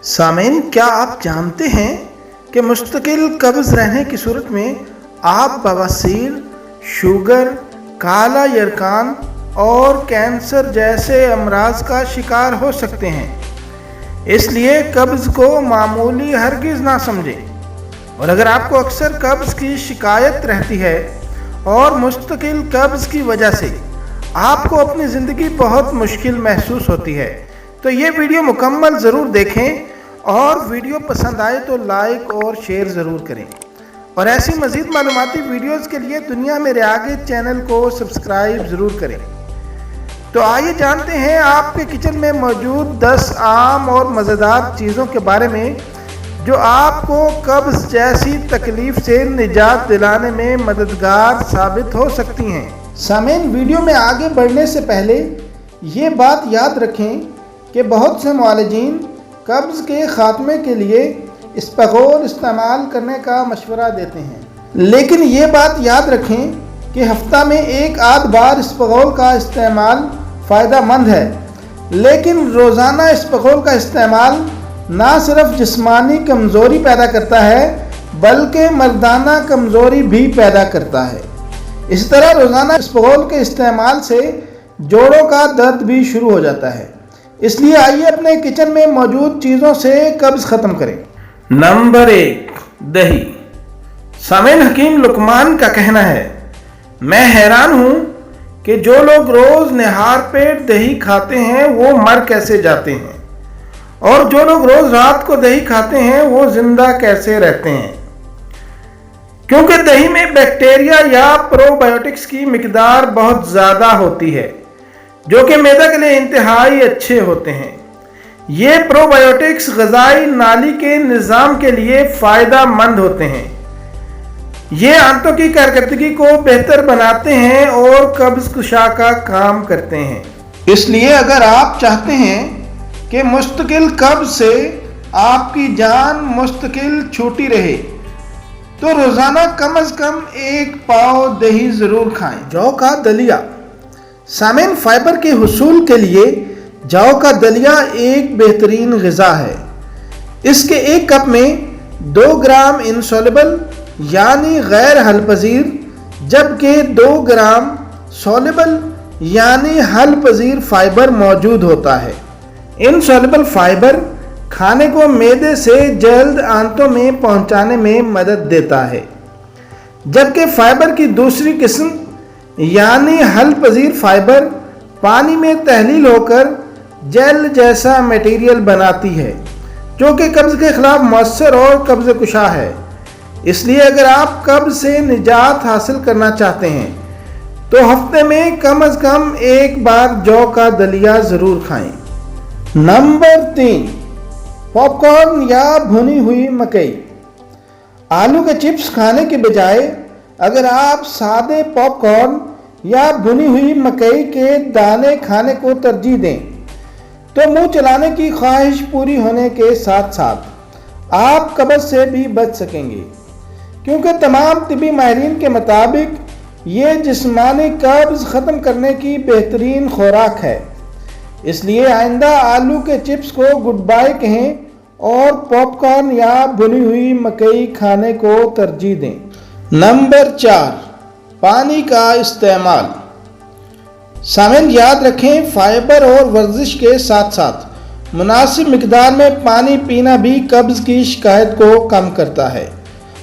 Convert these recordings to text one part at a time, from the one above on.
سامعین، کیا آپ جانتے ہیں کہ مستقل قبض رہنے کی صورت میں آپ بواسیر، شوگر، کالا یرقان اور کینسر جیسے امراض کا شکار ہو سکتے ہیں۔ اس لیے قبض کو معمولی ہرگز نہ سمجھیں، اور اگر آپ کو اکثر قبض کی شکایت رہتی ہے اور مستقل قبض کی وجہ سے آپ کو اپنی زندگی بہت مشکل محسوس ہوتی ہے تو یہ ویڈیو مکمل ضرور دیکھیں، اور ویڈیو پسند آئے تو لائک اور شیئر ضرور کریں، اور ایسی مزید معلوماتی ویڈیوز کے لیے دنیا میرے آگے چینل کو سبسکرائب ضرور کریں۔ تو آئیے جانتے ہیں آپ کے کچن میں موجود 10 عام اور مزیدار چیزوں کے بارے میں جو آپ کو قبض جیسی تکلیف سے نجات دلانے میں مددگار ثابت ہو سکتی ہیں۔ سامعین، ویڈیو میں آگے بڑھنے سے پہلے یہ بات یاد رکھیں کہ بہت سے معالجین قبض کے خاتمے کے لیے اسپغول استعمال کرنے کا مشورہ دیتے ہیں، لیکن یہ بات یاد رکھیں کہ ہفتہ میں ایک آدھ بار اسپغول کا استعمال فائدہ مند ہے، لیکن روزانہ اسپغول کا استعمال نہ صرف جسمانی کمزوری پیدا کرتا ہے بلکہ مردانہ کمزوری بھی پیدا کرتا ہے۔ اس طرح روزانہ اسپغول کے استعمال سے جوڑوں کا درد بھی شروع ہو جاتا ہے۔ اس لیے آئیے اپنے کچن میں موجود چیزوں سے قبض ختم کریں۔ نمبر 1، دہی۔ سامعین، حکیم لقمان کا کہنا ہے، میں حیران ہوں کہ جو لوگ روز نہار پیٹ دہی کھاتے ہیں وہ مر کیسے جاتے ہیں، اور جو لوگ روز رات کو دہی کھاتے ہیں وہ زندہ کیسے رہتے ہیں۔ کیونکہ دہی میں بیکٹیریا یا پرو بایوٹکس کی مقدار بہت زیادہ ہوتی ہے جو کہ معدے کے لیے انتہائی اچھے ہوتے ہیں۔ یہ پرو بایوٹکس غذائی نالی کے نظام کے لیے فائدہ مند ہوتے ہیں۔ یہ آنتوں کی کارکردگی کو بہتر بناتے ہیں اور قبض کشا کا کام کرتے ہیں۔ اس لیے اگر آپ چاہتے ہیں کہ مستقل قبض سے آپ کی جان مستقل چھوٹی رہے تو روزانہ کم از کم 1 پاؤ دہی ضرور کھائیں۔ جو کا دلیا۔ سامعین، فائبر کے حصول کے لیے جو کا دلیا ایک بہترین غذا ہے۔ اس کے 1 کپ میں 2 گرام انسولبل یعنی غیر حل پذیر جبکہ 2 گرام سولبل یعنی حل پذیر فائبر موجود ہوتا ہے۔ انسولبل فائبر کھانے کو معدے سے جلد آنتوں میں پہنچانے میں مدد دیتا ہے، جبکہ فائبر کی دوسری قسم یعنی حل پذیر فائبر پانی میں تحلیل ہو کر جیل جیسا میٹیریل بناتی ہے جو کہ قبض کے خلاف مؤثر اور قبض کشا ہے۔ اس لیے اگر آپ قبض سے نجات حاصل کرنا چاہتے ہیں تو ہفتے میں کم از کم 1 بار جو کا دلیا ضرور کھائیں۔ نمبر 3، پاپ کارن یا بھنی ہوئی مکئی۔ آلو کے چپس کھانے کے بجائے اگر آپ سادے پاپ کارن یا بھنی ہوئی مکئی کے دانے کھانے کو ترجیح دیں تو منہ چلانے کی خواہش پوری ہونے کے ساتھ ساتھ آپ قبض سے بھی بچ سکیں گے، کیونکہ تمام طبی ماہرین کے مطابق یہ جسمانی قبض ختم کرنے کی بہترین خوراک ہے۔ اس لیے آئندہ آلو کے چپس کو گڈ بائے کہیں اور پاپ کارن یا بھنی ہوئی مکئی کھانے کو ترجیح دیں۔ نمبر 4، پانی کا استعمال۔ سامعین، یاد رکھیں فائبر اور ورزش کے ساتھ ساتھ مناسب مقدار میں پانی پینا بھی قبض کی شکایت کو کم کرتا ہے۔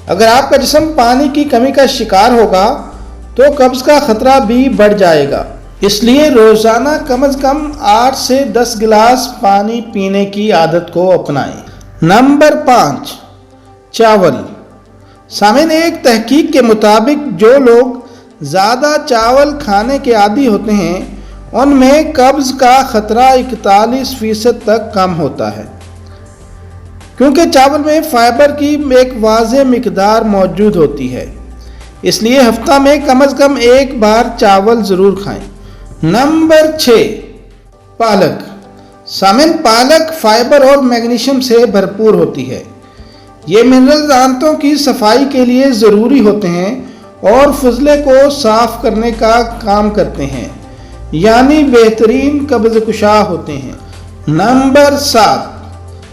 اگر آپ کا جسم پانی کی کمی کا شکار ہوگا تو قبض کا خطرہ بھی بڑھ جائے گا۔ اس لیے روزانہ کم از کم 8 سے 10 گلاس پانی پینے کی عادت کو اپنائیں۔ نمبر 5، چاول۔ سامعین، ایک تحقیق کے مطابق جو لوگ زیادہ چاول کھانے کے عادی ہوتے ہیں ان میں قبض کا خطرہ 41% تک کم ہوتا ہے، کیونکہ چاول میں فائبر کی ایک واضح مقدار موجود ہوتی ہے۔ اس لیے ہفتہ میں کم از کم 1 بار چاول ضرور کھائیں۔ نمبر 6، پالک۔ سامعین، پالک فائبر اور میگنیشیم سے بھرپور ہوتی ہے۔ یہ منرلز آنتوں کی صفائی کے لیے ضروری ہوتے ہیں اور فضلے کو صاف کرنے کا کام کرتے ہیں، یعنی بہترین قبض کشا ہوتے ہیں۔ نمبر 7،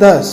10,